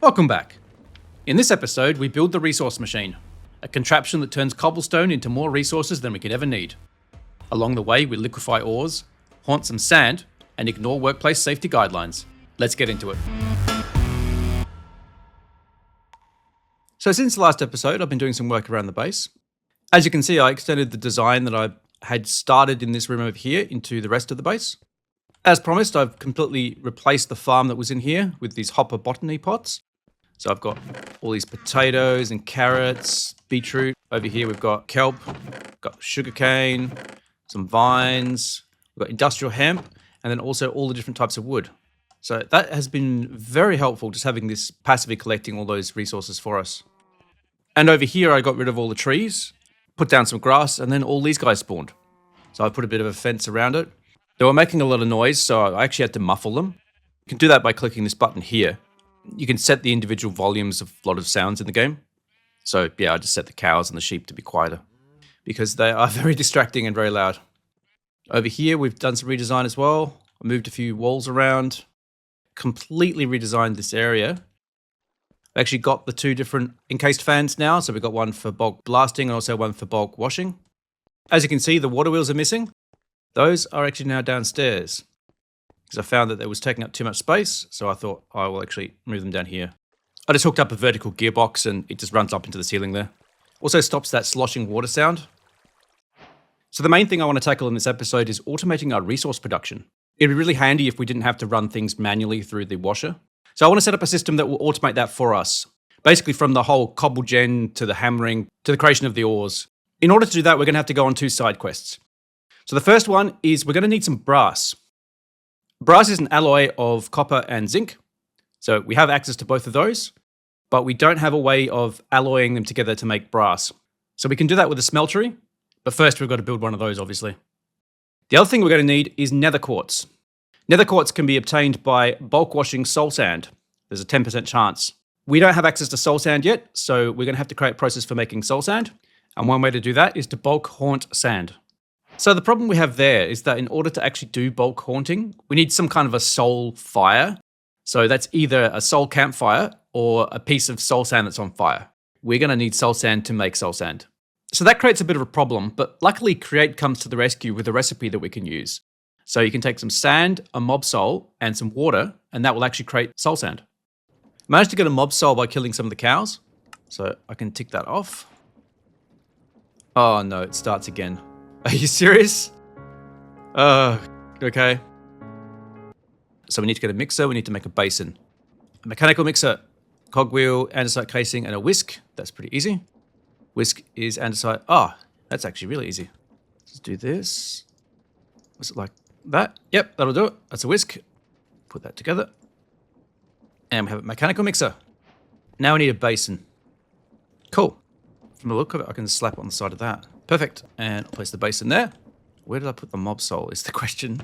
Welcome back. In this episode, we build the resource machine, a contraption that turns cobblestone into more resources than we could ever need. Along the way, we liquefy ores, haunt some sand, and ignore workplace safety guidelines. Let's get into it. So since the last episode, I've been doing some work around the base. As you can see, I extended the design that I had started in this room over here into the rest of the base. As promised, I've completely replaced the farm that was in here with these hopper botany pots. So I've got all these potatoes and carrots, beetroot. Over here we've got kelp, got sugarcane, some vines, we've got industrial hemp, and then also all the different types of wood. So that has been very helpful, just having this passively collecting all those resources for us. And over here I got rid of all the trees, put down some grass, and then all these guys spawned. So I put a bit of a fence around it. They were making a lot of noise, so I actually had to muffle them. You can do that by clicking this button here. You can set the individual volumes of a lot of sounds in the game. So yeah, I just set the cows and the sheep to be quieter because they are very distracting and very loud. Over here, we've done some redesign as well. I moved a few walls around, completely redesigned this area. I actually got the two different encased fans now. So we've got one for bulk blasting and also one for bulk washing. As you can see, the water wheels are missing. Those are actually now downstairs because I found that it was taking up too much space. So I thought I will actually move them down here. I just hooked up a vertical gearbox and it just runs up into the ceiling there. Also stops that sloshing water sound. So the main thing I want to tackle in this episode is automating our resource production. It'd be really handy if we didn't have to run things manually through the washer. So I want to set up a system that will automate that for us. Basically from the whole cobble gen to the hammering to the creation of the ores. In order to do that, we're going to have to go on two side quests. So the first one is we're going to need some brass. Brass is an alloy of copper and zinc. So we have access to both of those, but we don't have a way of alloying them together to make brass. So we can do that with a smeltery, but first we've got to build one of those, obviously. The other thing we're going to need is nether quartz. Nether quartz can be obtained by bulk washing soul sand. There's a 10% chance. We don't have access to soul sand yet, so we're going to have to create a process for making soul sand. And one way to do that is to bulk haunt sand. So the problem we have there is that in order to actually do bulk haunting, we need some kind of a soul fire. So that's either a soul campfire or a piece of soul sand that's on fire. We're going to need soul sand to make soul sand. So that creates a bit of a problem, but luckily Create comes to the rescue with a recipe that we can use. So you can take some sand, a mob soul, and some water, and that will actually create soul sand. I managed to get a mob soul by killing some of the cows, so I can tick that off. Oh no, it starts again. Are you serious? Okay. So we need to get a mixer, we need to make a basin. A mechanical mixer, cogwheel, andesite casing, and a whisk. That's pretty easy. Whisk is andesite. Oh, that's actually really easy. Let's do this. Was it like that? Yep, that'll do it. That's a whisk. Put that together. And we have a mechanical mixer. Now we need a basin. Cool. From the look of it, I can slap it on the side of that. Perfect. And I'll place the basin there. Where did I put the mob soul is the question.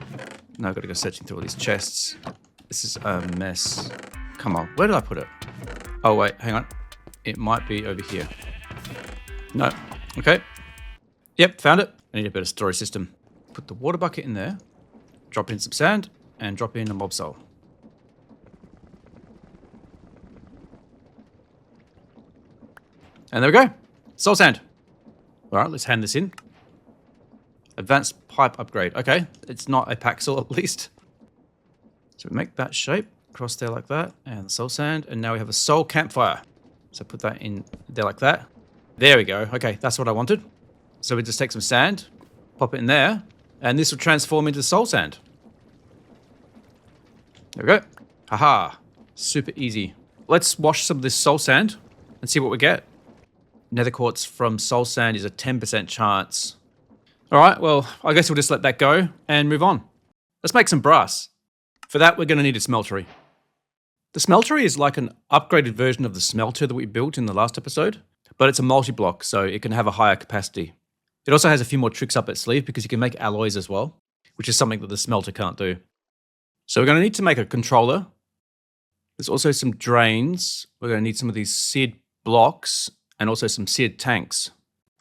Now I've got to go searching through all these chests. This is a mess. Come on, where did I put it? Oh wait, hang on. It might be over here. No. Okay. Yep, found it. I need a better storage system. Put the water bucket in there. Drop in some sand. And drop in a mob soul. And there we go. Soul sand. Alright, let's hand this in. Advanced pipe upgrade. Okay, it's not a paxel at least. So we make that shape. Across there like that. And the soul sand. And now we have a soul campfire. So put that in there like that. There we go. Okay, that's what I wanted. So we just take some sand. Pop it in there. And this will transform into soul sand. There we go. Haha. Super easy. Let's wash some of this soul sand and see what we get. Nether quartz from soul sand is a 10% chance. All right, well, I guess we'll just let that go and move on. Let's make some brass. For that, we're going to need a smeltery. The smeltery is like an upgraded version of the smelter that we built in the last episode, but it's a multi-block, so it can have a higher capacity. It also has a few more tricks up its sleeve because you can make alloys as well, which is something that the smelter can't do. So we're going to need to make a controller. There's also some drains. We're going to need some of these seared blocks and also some seared tanks.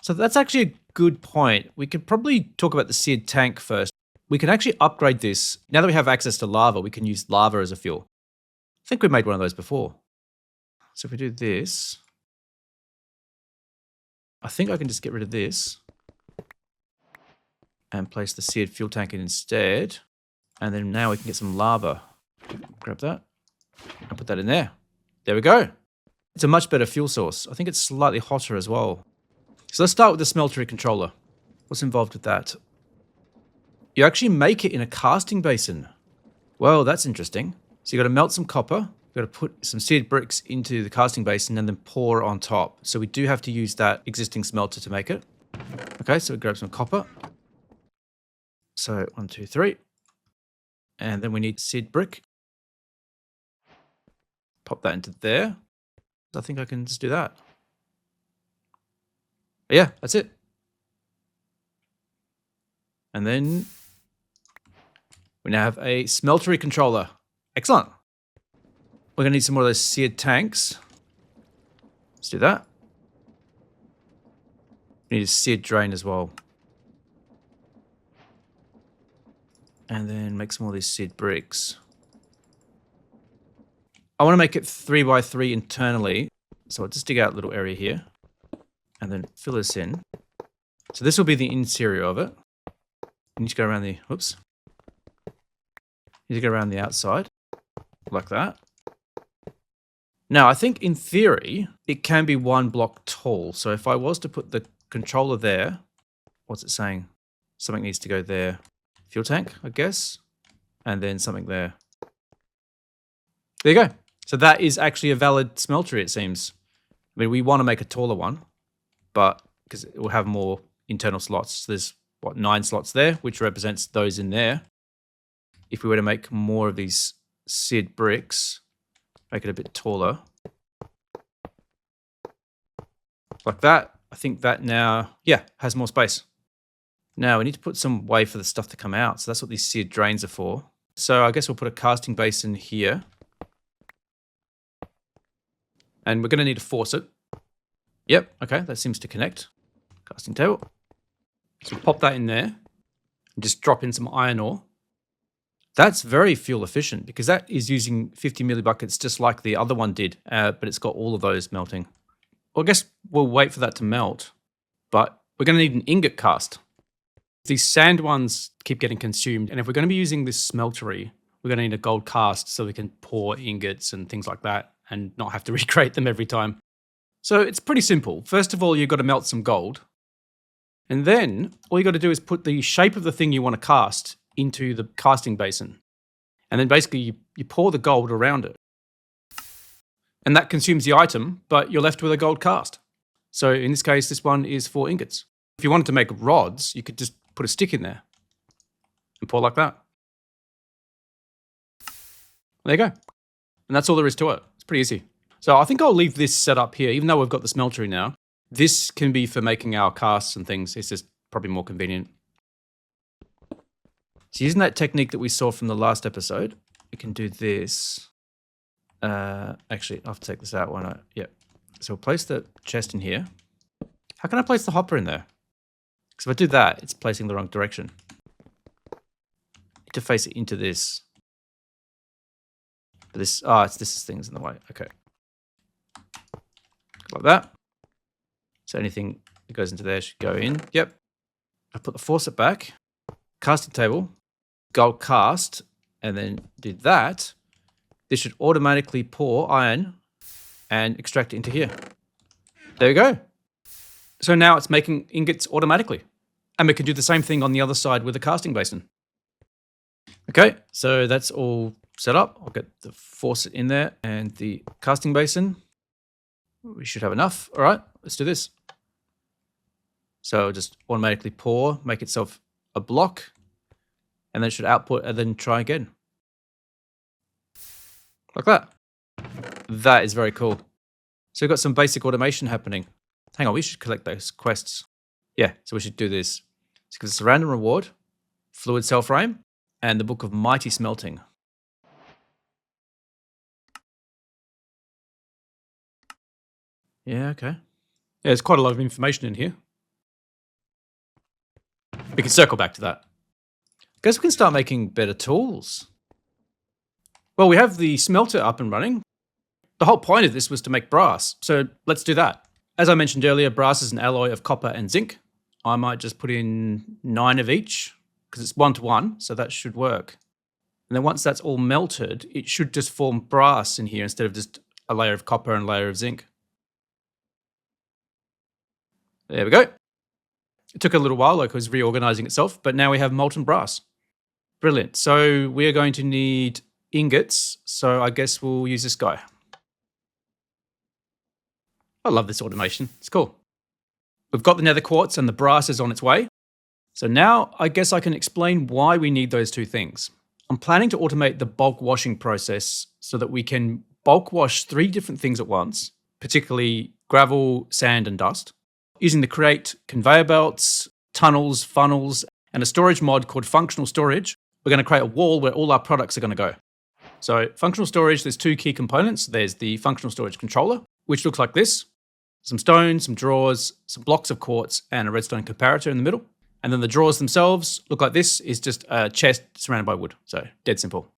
So that's actually a good point. We could probably talk about the seared tank first. We can actually upgrade this. Now that we have access to lava, we can use lava as a fuel. I think we made one of those before. So if we do this, I think I can just get rid of this and place the seared fuel tank in instead. And then now we can get some lava. Grab that and put that in there. There we go. It's a much better fuel source. I think it's slightly hotter as well. So let's start with the smeltery controller. What's involved with that? You actually make it in a casting basin. Well, that's interesting. So you've got to melt some copper. You've got to put some seared bricks into the casting basin and then pour on top. So we do have to use that existing smelter to make it. Okay, so we grab some copper. So 1, 2, 3. And then we need seared brick. Pop that into there. I think I can just do that. Yeah, that's it. And then we now have a smeltery controller. Excellent. We're going to need some more of those seared tanks. Let's do that. We need a seared drain as well. And then make some more of these seared bricks. I want to make it 3 by 3 internally. So I'll just dig out a little area here. And then fill this in. So this will be the interior of it. You need to go around the, whoops. You need to go around the outside. Like that. Now, I think in theory, it can be 1 block tall. So if I was to put the controller there, what's it saying? Something needs to go there. Fuel tank, I guess. And then something there. There you go. So that is actually a valid smeltery, it seems. I mean, we want to make a taller one, but because it will have more internal slots. So there's, what, 9 slots there, which represents those in there. If we were to make more of these seared bricks, make it a bit taller. Like that. I think that now, yeah, has more space. Now we need to put some way for the stuff to come out. So that's what these seared drains are for. So I guess we'll put a casting basin here. And we're going to need to force it. Yep, okay, that seems to connect. Casting table. So pop that in there. And just drop in some iron ore. That's very fuel efficient because that is using 50 millibuckets just like the other one did, but it's got all of those melting. Well, I guess we'll wait for that to melt, but we're going to need an ingot cast. These sand ones keep getting consumed, and if we're going to be using this smeltery, we're going to need a gold cast so we can pour ingots and things like that and not have to recreate them every time. So it's pretty simple. First of all, you've got to melt some gold. And then all you got to do is put the shape of the thing you want to cast into the casting basin. And then basically you pour the gold around it. And that consumes the item, but you're left with a gold cast. So in this case, this one is 4 ingots. If you wanted to make rods, you could just put a stick in there and pour like that. There you go. And that's all there is to it. It's pretty easy. So I think I'll leave this set up here, even though we've got the smeltery now. This can be for making our casts and things. It's just probably more convenient. So using that technique that we saw from the last episode, we can do this. Actually, I'll have to take this out. Why not? Yep. So we'll place the chest in here. How can I place the hopper in there? Because if I do that, it's placing the wrong direction. I need to face it into this. But this, this thing's in the way. Okay. Like that. So anything that goes into there should go in. Yep. I put the faucet back. Casting table. Gold cast. And then do that. This should automatically pour iron and extract it into here. There you go. So now it's making ingots automatically. And we can do the same thing on the other side with the casting basin. Okay, so that's all set up. I'll get the faucet in there and the casting basin. We should have enough. All right, let's do this. So it'll just automatically pour, make itself a block, and then it should output and then try again. Like that. That is very cool. So we've got some basic automation happening. Hang on, we should collect those quests. Yeah, so we should do this. So because it's a random reward, fluid cell frame, and the Book of Mighty Smelting. Yeah, okay. Yeah, there's quite a lot of information in here. We can circle back to that. Guess we can start making better tools. Well, we have the smelter up and running. The whole point of this was to make brass, so let's do that. As I mentioned earlier, brass is an alloy of copper and zinc. I might just put in 9 of each, because it's 1:1, so that should work. And then once that's all melted, it should just form brass in here instead of just a layer of copper and a layer of zinc. There we go. It took a little while, like it was reorganizing itself, but now we have molten brass. Brilliant. So we are going to need ingots, so I guess we'll use this guy. I love this automation. It's cool. We've got the nether quartz and the brass is on its way. So now I guess I can explain why we need those two things. I'm planning to automate the bulk washing process so that we can bulk wash 3 different things at once, particularly gravel, sand, and dust, using the create conveyor belts, tunnels, funnels, and a storage mod called functional storage. We're going to create a wall where all our products are going to go. So functional storage, there's 2 key components. There's the functional storage controller, which looks like this. Some stone, some drawers, some blocks of quartz, and a redstone comparator in the middle. And then the drawers themselves look like this, is just a chest surrounded by wood. So dead simple.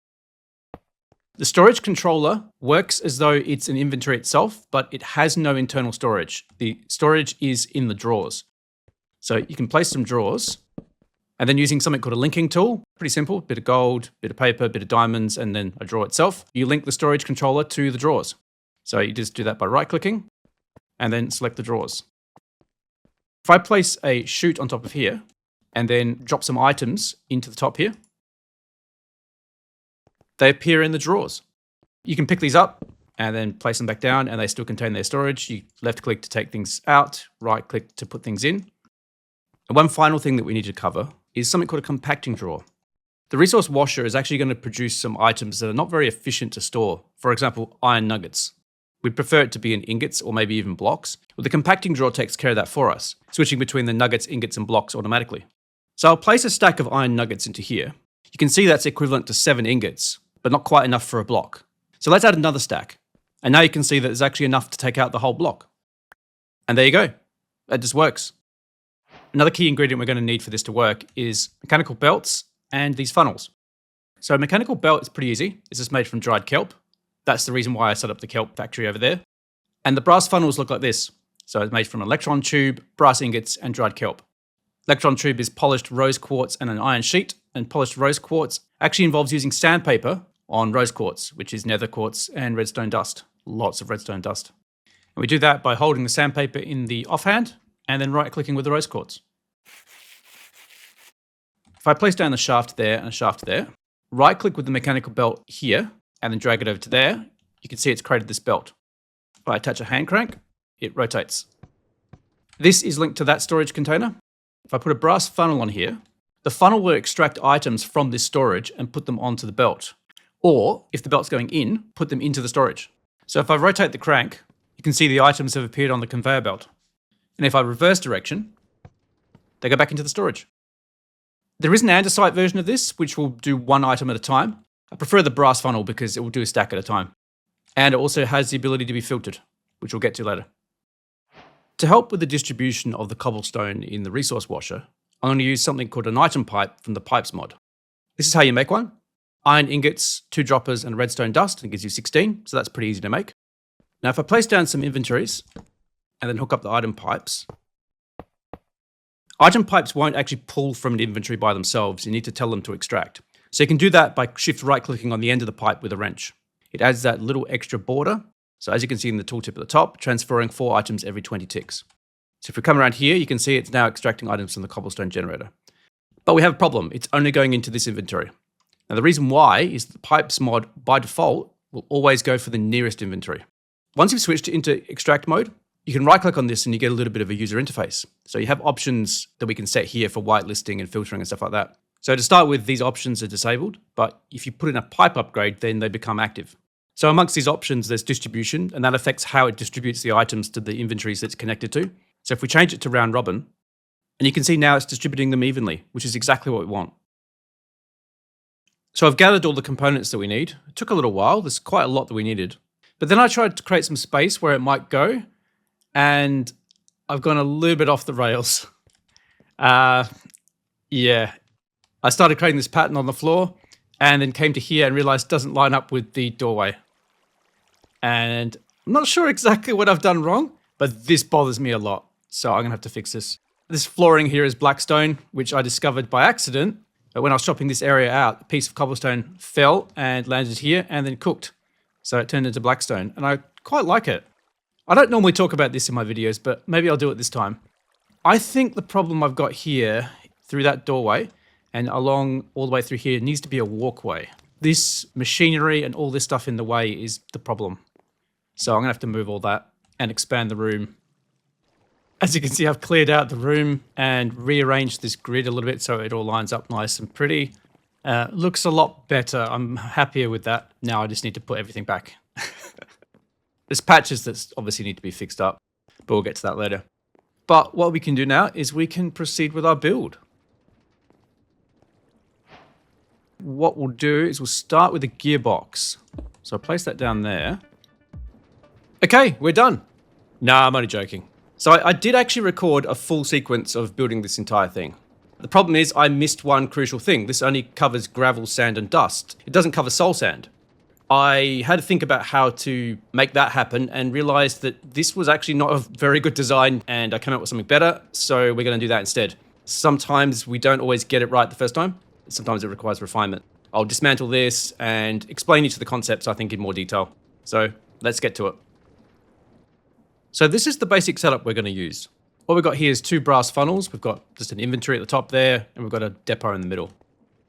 The storage controller works as though it's an inventory itself, but it has no internal storage. The storage is in the drawers. So you can place some drawers, and then using something called a linking tool, pretty simple, bit of gold, bit of paper, bit of diamonds, and then a drawer itself. You link the storage controller to the drawers. So you just do that by right-clicking, and then select the drawers. If I place a chute on top of here, and then drop some items into the top here, they appear in the drawers. You can pick these up and then place them back down, and they still contain their storage. You left click to take things out, right click to put things in. And one final thing that we need to cover is something called a compacting drawer. The resource washer is actually going to produce some items that are not very efficient to store. For example, iron nuggets. We'd prefer it to be in ingots or maybe even blocks. Well, the compacting drawer takes care of that for us, switching between the nuggets, ingots, and blocks automatically. So I'll place a stack of iron nuggets into here. You can see that's equivalent to 7 ingots, but not quite enough for a block. So let's add another stack. And now you can see that there's actually enough to take out the whole block. And there you go. That just works. Another key ingredient we're going to need for this to work is mechanical belts and these funnels. So a mechanical belt is pretty easy. It's just made from dried kelp. That's the reason why I set up the kelp factory over there. And the brass funnels look like this. So it's made from an electron tube, brass ingots, and dried kelp. Electron tube is polished rose quartz and an iron sheet, and polished rose quartz actually involves using sandpaper on rose quartz, which is nether quartz and redstone dust. Lots of redstone dust. And we do that by holding the sandpaper in the offhand and then right-clicking with the rose quartz. If I place down the shaft there and a shaft there, right-click with the mechanical belt here and then drag it over to there, you can see it's created this belt. If I attach a hand crank, it rotates. This is linked to that storage container. If I put a brass funnel on here, the funnel will extract items from this storage and put them onto the belt. Or, if the belt's going in, put them into the storage. So if I rotate the crank, you can see the items have appeared on the conveyor belt. And if I reverse direction, they go back into the storage. There is an andesite version of this, which will do 1 item at a time. I prefer the brass funnel because it will do a stack at a time. And it also has the ability to be filtered, which we'll get to later. To help with the distribution of the cobblestone in the resource washer, I'm going to use something called an item pipe from the Pipez mod. This is how you make one. Iron ingots, 2 droppers, and redstone dust. It gives you 16, so that's pretty easy to make. Now, if I place down some inventories and then hook up the item pipes won't actually pull from an inventory by themselves. You need to tell them to extract. So you can do that by shift right-clicking on the end of the pipe with a wrench. It adds that little extra border. So as you can see in the tooltip at the top, transferring 4 items every 20 ticks. So if we come around here, you can see it's now extracting items from the cobblestone generator. But we have a problem. It's only going into this inventory. Now the reason why is that the Pipez mod, by default, will always go for the nearest inventory. Once you've switched into extract mode, you can right-click on this and you get a little bit of a user interface. So you have options that we can set here for whitelisting and filtering and stuff like that. So to start with, these options are disabled, but if you put in a pipe upgrade, then they become active. So amongst these options, there's distribution, and that affects how it distributes the items to the inventories that it's connected to. So if we change it to round robin, and you can see now it's distributing them evenly, which is exactly what we want. So I've gathered all the components that we need. It took a little while. There's quite a lot that we needed. But then I tried to create some space where it might go, and I've gone a little bit off the rails. Yeah. I started creating this pattern on the floor, and then came to here and realized it doesn't line up with the doorway. And I'm not sure exactly what I've done wrong, but this bothers me a lot. So I'm going to have to fix this. This flooring here is black stone, which I discovered by accident. But when I was chopping this area out, a piece of cobblestone fell and landed here and then cooked. So it turned into black stone, and I quite like it. I don't normally talk about this in my videos, but maybe I'll do it this time. I think the problem I've got here through that doorway and along all the way through here needs to be a walkway. This machinery and all this stuff in the way is the problem. So I'm going to have to move all that and expand the room. As you can see, I've cleared out the room and rearranged this grid a little bit so it all lines up nice and pretty. Looks a lot better. I'm happier with that. Now I just need to put everything back. There's patches that obviously need to be fixed up, but we'll get to that later. But what we can do now is we can proceed with our build. What we'll do is we'll start with a gearbox. So I'll place that down there. Okay, we're done. Nah, I'm only joking. So I did actually record a full sequence of building this entire thing. The problem is I missed one crucial thing. This only covers gravel, sand, and dust. It doesn't cover soul sand. I had to think about how to make that happen and realized that this was actually not a very good design and I came up with something better, so we're going to do that instead. Sometimes we don't always get it right the first time. Sometimes it requires refinement. I'll dismantle this and explain each of the concepts, I think, in more detail. So let's get to it. So this is the basic setup we're going to use. What we've got here is two brass funnels. We've got just an inventory at the top there, and we've got a depot in the middle.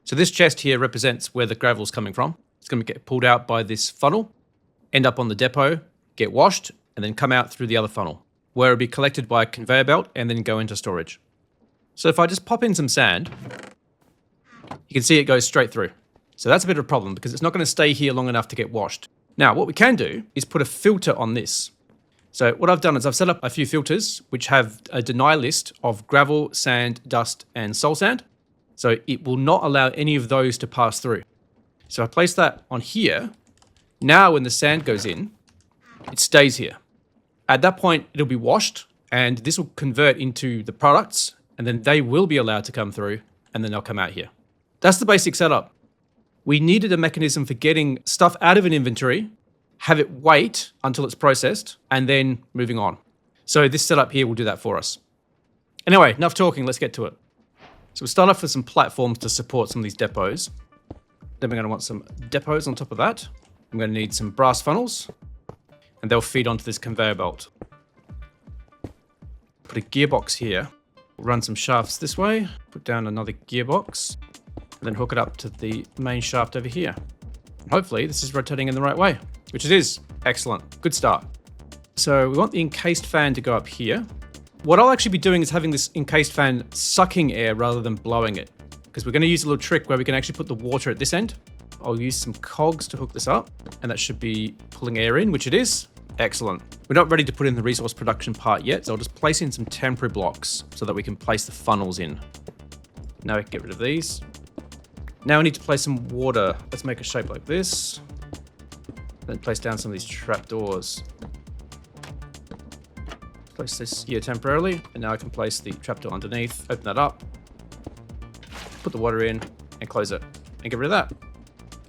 So this chest here represents where the gravel's coming from. It's going to get pulled out by this funnel, end up on the depot, get washed, and then come out through the other funnel, where it'll be collected by a conveyor belt and then go into storage. So if I just pop in some sand, you can see it goes straight through. So that's a bit of a problem because it's not going to stay here long enough to get washed. Now, what we can do is put a filter on this. So what I've done is I've set up a few filters which have a deny list of gravel, sand, dust, and soul sand. So it will not allow any of those to pass through. So I place that on here. Now when the sand goes in, it stays here. At that point, it'll be washed and this will convert into the products and then they will be allowed to come through and then they'll come out here. That's the basic setup. We needed a mechanism for getting stuff out of an inventory, have it wait until it's processed, and then moving on. So this setup here will do that for us. Anyway, enough talking, let's get to it. So we'll start off with some platforms to support some of these depots. Then we're going to want some depots on top of that. I'm going to need some brass funnels, and they'll feed onto this conveyor belt. Put a gearbox here. Run some shafts this way, put down another gearbox, and then hook it up to the main shaft over here. Hopefully this is rotating in the right way, which it is. Excellent. Good start. So we want the encased fan to go up here. What I'll actually be doing is having this encased fan sucking air rather than blowing it, because we're going to use a little trick where we can actually put the water at this end. I'll use some cogs to hook this up, and that should be pulling air in, which it is. Excellent. We're not ready to put in the resource production part yet, so I'll just place in some temporary blocks so that we can place the funnels in. Now we can get rid of these. Now we need to place some water. Let's make a shape like this. Then place down some of these trapdoors. Place this here temporarily, and now I can place the trapdoor underneath, open that up, put the water in, and close it, and get rid of that.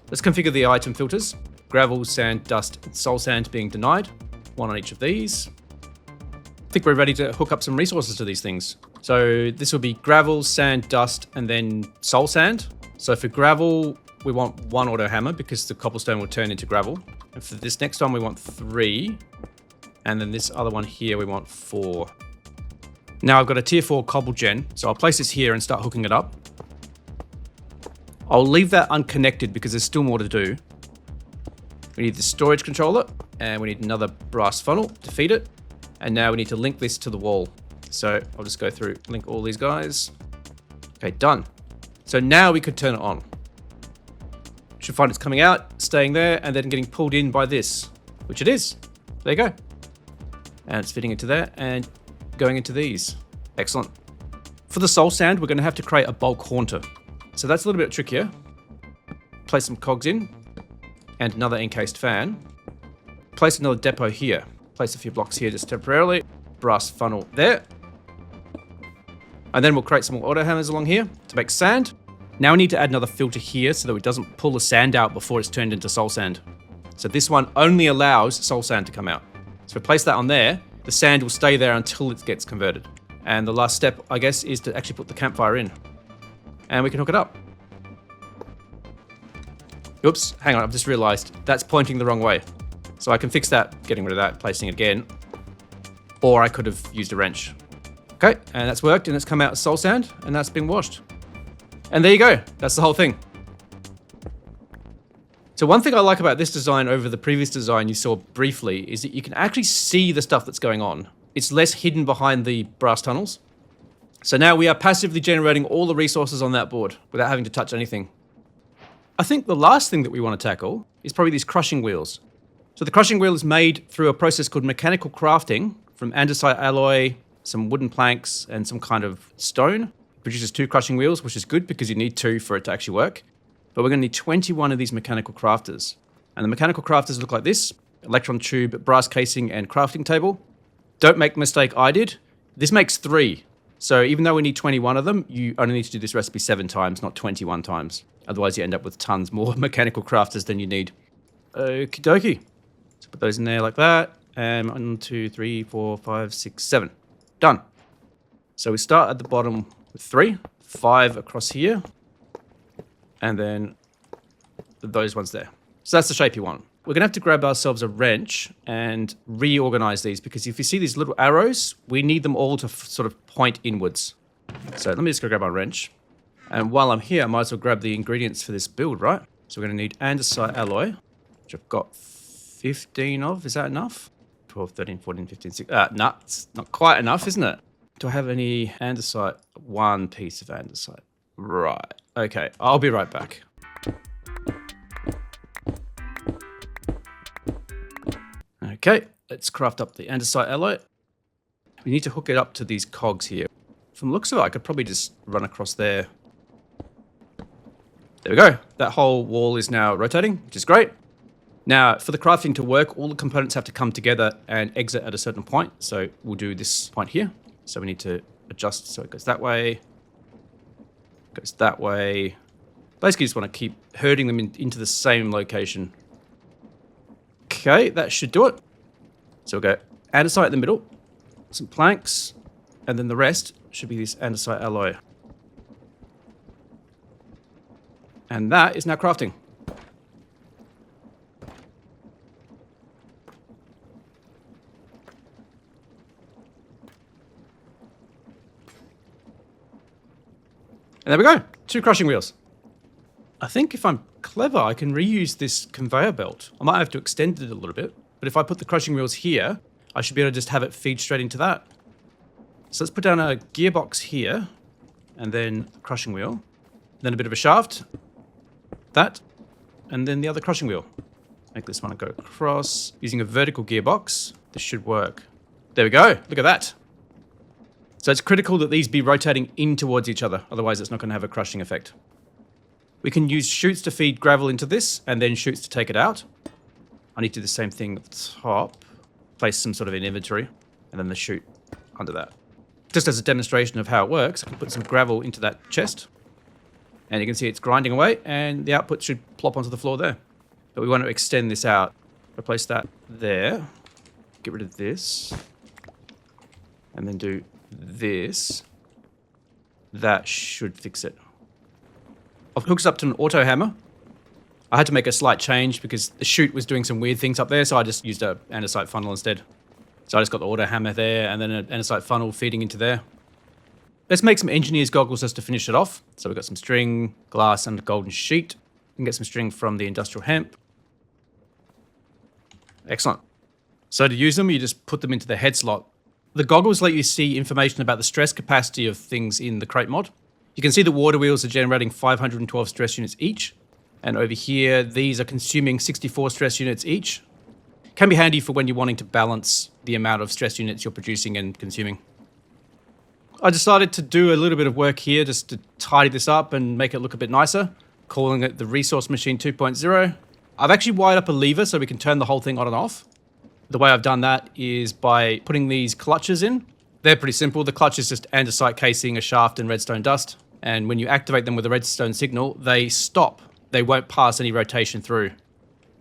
Let's configure the item filters. Gravel, sand, dust, and soul sand being denied. One on each of these. I think we're ready to hook up some resources to these things. So this will be gravel, sand, dust, and then soul sand. So for gravel, we want one auto hammer because the cobblestone will turn into gravel. And for this next one, we want 3. And then this other one here, we want 4. Now I've got a tier 4 cobble gen. So I'll place this here and start hooking it up. I'll leave that unconnected because there's still more to do. We need the storage controller and we need another brass funnel to feed it. And now we need to link this to the wall. So I'll just go through, link all these guys. Okay, done. So now we could turn it on. Should find it's coming out, staying there, and then getting pulled in by this, which it is. There you go. And it's fitting into there and going into these. Excellent. For the soul sand, we're going to have to create a bulk haunter. So that's a little bit trickier. Place some cogs in and another encased fan. Place another depot here. Place a few blocks here just temporarily. Brass funnel there. And then we'll create some more auto hammers along here to make sand. Now we need to add another filter here so that it doesn't pull the sand out before it's turned into soul sand. So this one only allows soul sand to come out. So if we place that on there, the sand will stay there until it gets converted. And the last step, I guess, is to actually put the campfire in. And we can hook it up. Oops, hang on, I've just realized that's pointing the wrong way. So I can fix that, getting rid of that, placing it again. Or I could have used a wrench. Okay, and that's worked, and it's come out as soul sand, and that's been washed. And there you go, that's the whole thing. So one thing I like about this design over the previous design you saw briefly is that you can actually see the stuff that's going on. It's less hidden behind the brass tunnels. So now we are passively generating all the resources on that board without having to touch anything. I think the last thing that we want to tackle is probably these crushing wheels. So the crushing wheel is made through a process called mechanical crafting from andesite alloy, some wooden planks, and some kind of stone. It produces 2 crushing wheels, which is good because you need 2 for it to actually work. But we're going to need 21 of these mechanical crafters. And the mechanical crafters look like this: electron tube, brass casing, and crafting table. Don't make the mistake I did. This makes 3. So even though we need 21 of them, you only need to do this recipe 7 times, not 21 times. Otherwise you end up with tons more mechanical crafters than you need. Okie dokie. So put those in there like that. And 1, 2, 3, 4, 5, 6, 7. Done. So we start at the bottom with 3, 5 across here, and then those ones there. So that's the shape you want. We're going to have to grab ourselves a wrench and reorganize these, because if you see these little arrows, we need them all to sort of point inwards. So let me just go grab my wrench. And while I'm here, I might as well grab the ingredients for this build, right? So we're going to need andesite alloy, which I've got 15 of. Is that enough? 12, 13, 14, 15, 16. No, it's not quite enough, isn't it? Do I have any andesite? 1 piece of andesite. Right. Okay, I'll be right back. Okay, let's craft up the andesite alloy. We need to hook it up to these cogs here. From the looks of it, I could probably just run across there. There we go. That whole wall is now rotating, which is great. Now, for the crafting to work, all the components have to come together and exit at a certain point. So we'll do this point here. So we need to adjust so it goes that way, goes that way. Basically, just want to keep herding them into the same location. Okay, that should do it. So we'll go andesite in the middle, some planks, and then the rest should be this andesite alloy. And that is now crafting. And there we go, 2 crushing wheels. I think if I'm clever, I can reuse this conveyor belt. I might have to extend it a little bit, but if I put the crushing wheels here, I should be able to just have it feed straight into that. So let's put down a gearbox here, and then a crushing wheel, then a bit of a shaft, that, and then the other crushing wheel. Make this one go across. Using a vertical gearbox, this should work. There we go, look at that. So it's critical that these be rotating in towards each other, otherwise it's not going to have a crushing effect. We can use chutes to feed gravel into this, and then chutes to take it out. I need to do the same thing at the top. Place some sort of an inventory, and then the chute under that. Just as a demonstration of how it works, I can put some gravel into that chest. And you can see it's grinding away, and the output should plop onto the floor there. But we want to extend this out. Replace that there. Get rid of this. And then do this. That should fix it. I've hooked it up to an auto hammer. I had to make a slight change because the chute was doing some weird things up there, so I just used an andesite funnel instead. So I just got the auto hammer there, and then an andesite funnel feeding into there. Let's make some engineer's goggles just to finish it off. So we've got some string, glass, and a golden sheet. We can get some string from the industrial hemp. Excellent. So to use them, you just put them into the head slot. The goggles let you see information about the stress capacity of things in the crate mod. You can see the water wheels are generating 512 stress units each. And over here, these are consuming 64 stress units each. Can be handy for when you're wanting to balance the amount of stress units you're producing and consuming. I decided to do a little bit of work here just to tidy this up and make it look a bit nicer, calling it the Resource Machine 2.0. I've actually wired up a lever so we can turn the whole thing on and off. The way I've done that is by putting these clutches in. They're pretty simple. The clutch is just andesite casing, a shaft, and redstone dust. And when you activate them with a redstone signal, they stop. They won't pass any rotation through.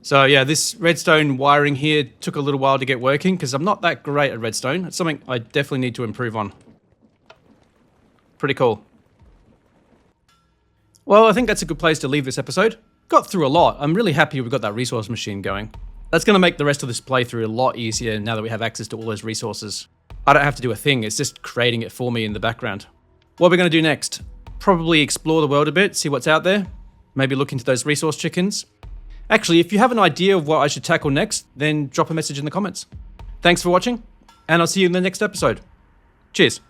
So yeah, this redstone wiring here took a little while to get working because I'm not that great at redstone. It's something I definitely need to improve on. Pretty cool. Well, I think that's a good place to leave this episode. Got through a lot. I'm really happy we got that resource machine going. That's going to make the rest of this playthrough a lot easier now that we have access to all those resources. I don't have to do a thing, it's just creating it for me in the background. What are we going to do next? Probably explore the world a bit, see what's out there. Maybe look into those resource chickens. Actually, if you have an idea of what I should tackle next, then drop a message in the comments. Thanks for watching, and I'll see you in the next episode. Cheers.